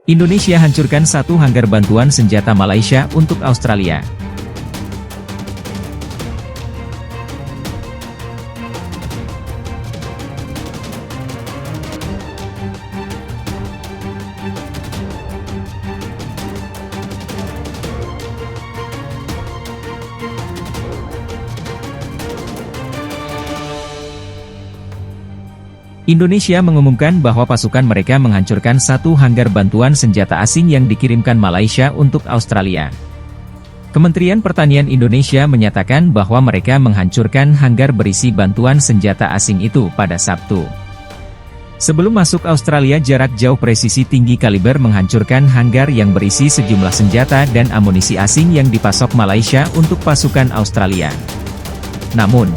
Indonesia hancurkan satu hanggar bantuan senjata Malaysia untuk Australia. Indonesia mengumumkan bahwa pasukan mereka menghancurkan satu hanggar bantuan senjata asing yang dikirimkan Malaysia untuk Australia. Kementerian Pertanian Indonesia menyatakan bahwa mereka menghancurkan hanggar berisi bantuan senjata asing itu pada Sabtu. Sebelum masuk Australia, jarak jauh presisi tinggi kaliber menghancurkan hanggar yang berisi sejumlah senjata dan amunisi asing yang dipasok Malaysia untuk pasukan Australia. Namun,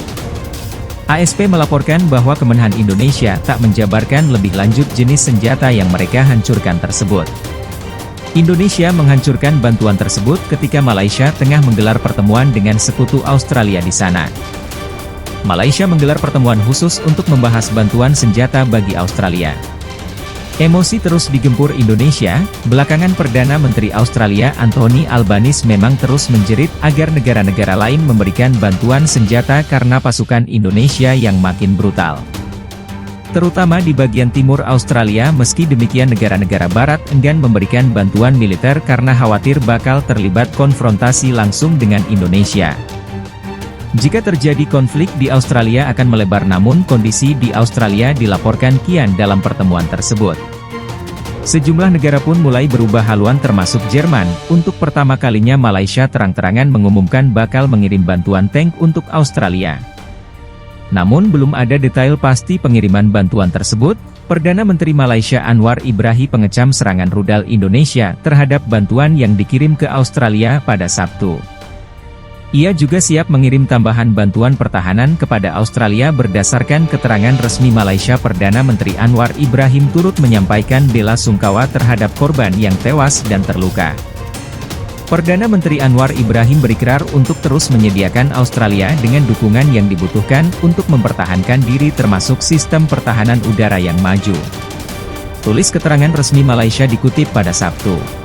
ASP melaporkan bahwa Kemenhan Indonesia tak menjabarkan lebih lanjut jenis senjata yang mereka hancurkan tersebut. Indonesia menghancurkan bantuan tersebut ketika Malaysia tengah menggelar pertemuan dengan sekutu Australia di sana. Malaysia menggelar pertemuan khusus untuk membahas bantuan senjata bagi Australia. Emosi terus digempur Indonesia. Belakangan Perdana Menteri Australia Anthony Albanese memang terus menjerit agar negara-negara lain memberikan bantuan senjata karena pasukan Indonesia yang makin brutal. Terutama di bagian timur Australia. Meski demikian, negara-negara barat enggan memberikan bantuan militer karena khawatir bakal terlibat konfrontasi langsung dengan Indonesia. Jika terjadi konflik di Australia akan melebar, namun kondisi di Australia dilaporkan kian dalam pertemuan tersebut. Sejumlah negara pun mulai berubah haluan termasuk Jerman. Untuk pertama kalinya Malaysia terang-terangan mengumumkan bakal mengirim bantuan tank untuk Australia. Namun belum ada detail pasti pengiriman bantuan tersebut. Perdana Menteri Malaysia Anwar Ibrahim mengecam serangan rudal Indonesia terhadap bantuan yang dikirim ke Australia pada Sabtu. Ia juga siap mengirim tambahan bantuan pertahanan kepada Australia. Berdasarkan keterangan resmi Malaysia, Perdana Menteri Anwar Ibrahim turut menyampaikan bela sungkawa terhadap korban yang tewas dan terluka. Perdana Menteri Anwar Ibrahim berikrar untuk terus menyediakan Australia dengan dukungan yang dibutuhkan untuk mempertahankan diri termasuk sistem pertahanan udara yang maju. Tulis keterangan resmi Malaysia dikutip pada Sabtu.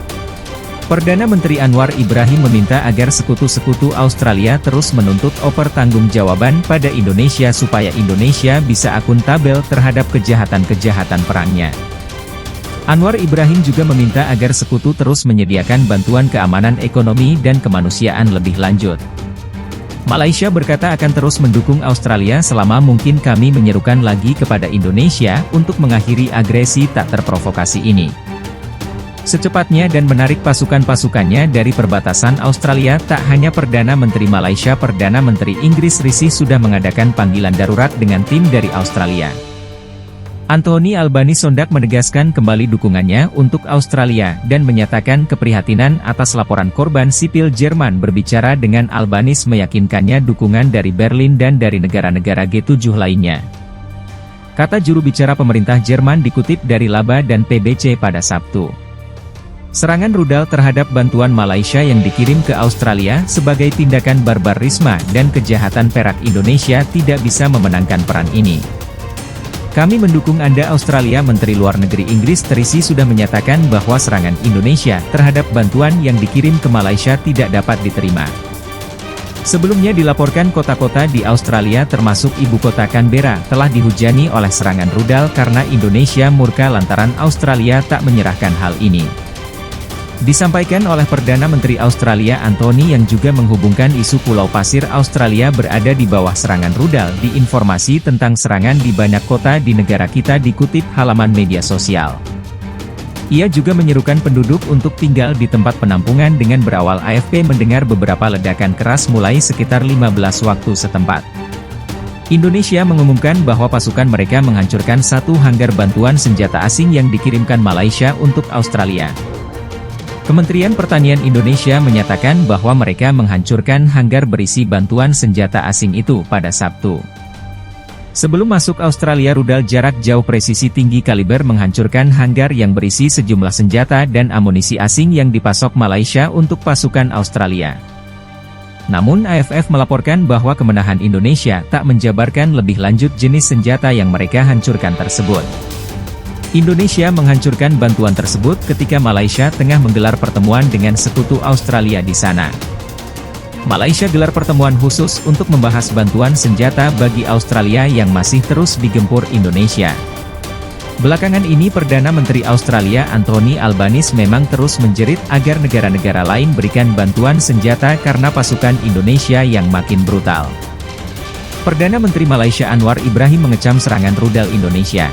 Perdana Menteri Anwar Ibrahim meminta agar sekutu-sekutu Australia terus menuntut pertanggungjawaban pada Indonesia supaya Indonesia bisa akuntabel terhadap kejahatan-kejahatan perangnya. Anwar Ibrahim juga meminta agar sekutu terus menyediakan bantuan keamanan ekonomi dan kemanusiaan lebih lanjut. Malaysia berkata akan terus mendukung Australia selama mungkin. Kami menyerukan lagi kepada Indonesia untuk mengakhiri agresi tak terprovokasi ini secepatnya dan menarik pasukan-pasukannya dari perbatasan Australia. Tak hanya Perdana Menteri Malaysia, Perdana Menteri Inggris Rishi sudah mengadakan panggilan darurat dengan tim dari Australia. Anthony Albanese sondak menegaskan kembali dukungannya untuk Australia dan menyatakan keprihatinan atas laporan korban sipil Jerman. Berbicara dengan Albanese meyakinkannya dukungan dari Berlin dan dari negara-negara G7 lainnya. Kata juru bicara pemerintah Jerman dikutip dari Laba dan PBC pada Sabtu. Serangan rudal terhadap bantuan Malaysia yang dikirim ke Australia sebagai tindakan barbarisme dan kejahatan perak. Indonesia tidak bisa memenangkan perang ini. Kami mendukung Anda Australia. Menteri Luar Negeri Inggris Rishi sudah menyatakan bahwa serangan Indonesia terhadap bantuan yang dikirim ke Malaysia tidak dapat diterima. Sebelumnya dilaporkan kota-kota di Australia termasuk ibu kota Canberra telah dihujani oleh serangan rudal karena Indonesia murka lantaran Australia tak menyerahkan hal ini. Disampaikan oleh Perdana Menteri Australia Anthony yang juga menghubungkan isu Pulau Pasir Australia berada di bawah serangan rudal. Di informasi tentang serangan di banyak kota di negara kita dikutip halaman media sosial. Ia juga menyerukan penduduk untuk tinggal di tempat penampungan dengan berawal AFP mendengar beberapa ledakan keras mulai sekitar 15 waktu setempat. Indonesia mengumumkan bahwa pasukan mereka menghancurkan satu hanggar bantuan senjata asing yang dikirimkan Malaysia untuk Australia. Kementerian Pertanian Indonesia menyatakan bahwa mereka menghancurkan hanggar berisi bantuan senjata asing itu pada Sabtu. Sebelum masuk Australia, rudal jarak jauh presisi tinggi kaliber menghancurkan hanggar yang berisi sejumlah senjata dan amunisi asing yang dipasok Malaysia untuk pasukan Australia. Namun AFF melaporkan bahwa Kemenhan Indonesia tak menjabarkan lebih lanjut jenis senjata yang mereka hancurkan tersebut. Indonesia menghancurkan bantuan tersebut ketika Malaysia tengah menggelar pertemuan dengan sekutu Australia di sana. Malaysia gelar pertemuan khusus untuk membahas bantuan senjata bagi Australia yang masih terus digempur Indonesia. Belakangan ini Perdana Menteri Australia Anthony Albanese memang terus menjerit agar negara-negara lain berikan bantuan senjata karena pasukan Indonesia yang makin brutal. Perdana Menteri Malaysia Anwar Ibrahim mengecam serangan rudal Indonesia.